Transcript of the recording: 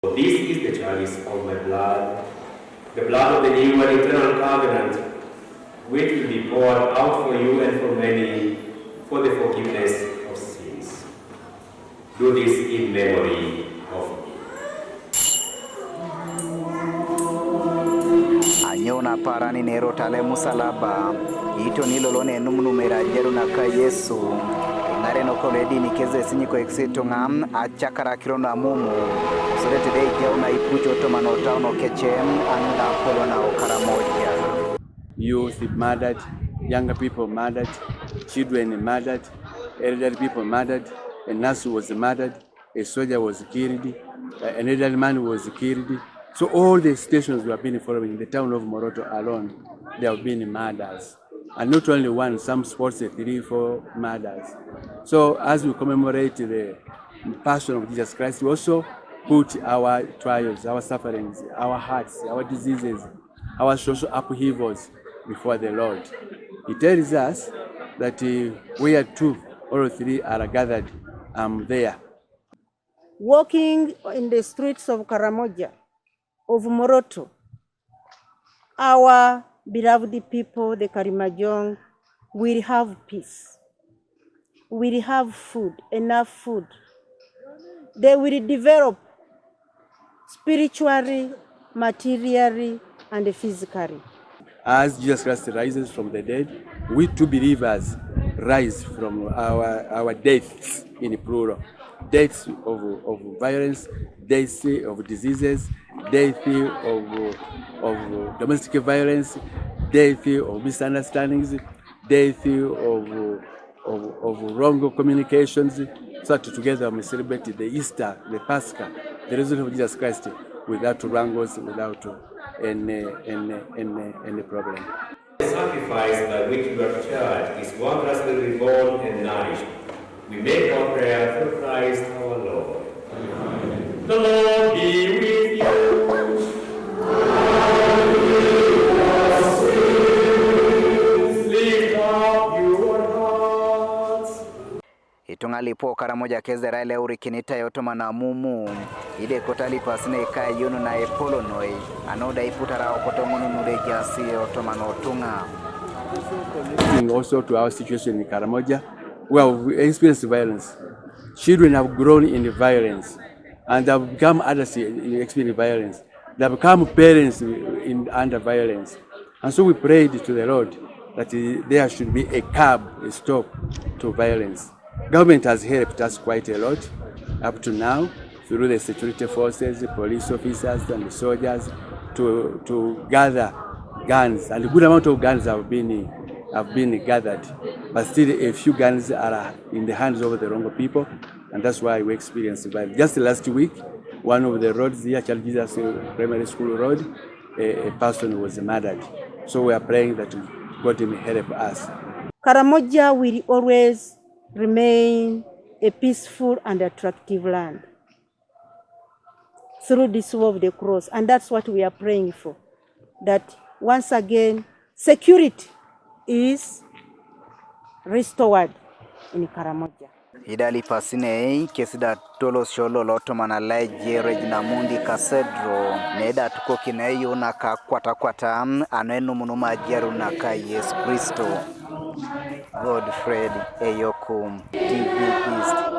This is the chalice of my blood, the blood of the new and eternal covenant, which will be poured out for you and for many for the forgiveness of sins. Do this in memory of me. Anyona parani nero tale musalaba, ito nilolone numnumera jeruna ka Yesu. Ngare no kole Ediini keze sinyiko exito ngam achakara kirona mumu. Sorete de jauna Aipuc otomano tauno kechem anga polo na Karamoja. Youth murdered, younger people murdered, children murdered, elderly people murdered, a nurse was murdered, a soldier was killed, an elderly man was killed. So all the stations we have been following in the town of Moroto alone, there have been murders. And not only one, some sports 3, 4 murders. So as we commemorate the passion of Jesus Christ, we also put our trials, our sufferings, our hearts, our diseases, our social upheavals before the Lord. He tells us that where 2 or 3 are gathered, I'm there. Walking in the streets of Karamoja, of Moroto, our beloved people, the Karimojong, will have peace. Will have food, enough food. They will develop spiritually, materially, and physically. As Jesus Christ rises from the dead, we two believers rise from our deaths in plural. Deaths of violence, deaths of diseases, death of domestic violence, death of misunderstandings, death of wrong communications. So that together we celebrate the Easter, the Pascha, the resurrection of Jesus Christ without wrangles, without any problem. The sacrifice by which you are charged is wondrously reborn and nourished. We make our prayer through Christ our Lord. Amen. The Lord be with you. Lift up your hearts. Itungalipo Karamoja keze raile urikinita yotoma na mumu. Ide kotali pasine kai yunu na epolo noi. Anoda iputara okotongonu nureja si yotoma no tunga. Also to our situation in Karamoja, where we experienced violence. Children have grown in violence and have become adults in experiencing violence. They have become parents under violence. And so we prayed to the Lord that there should be a curb, a stop to violence. Government has helped us quite a lot up to now through the security forces, the police officers and the soldiers to gather guns, and a good amount of guns have been gathered, but still a few guns are in the hands of the wrong people, and that's why we experience violence. Just last week, one of the roads here, Child Jesus Primary School Road, a person was murdered. So we are praying that God will help us. Karamoja will always remain a peaceful and attractive land through this war of the cross, and that's what we are praying for. That once again, security is restored in Karamoja. Idali pasine kesida tolo sholo loto manalaje Regina Mundi Cathedral neda tuko kineyo na kwata anenu munuma jeru na ka Yesu Kristo. Godfred Eyokum, TV East.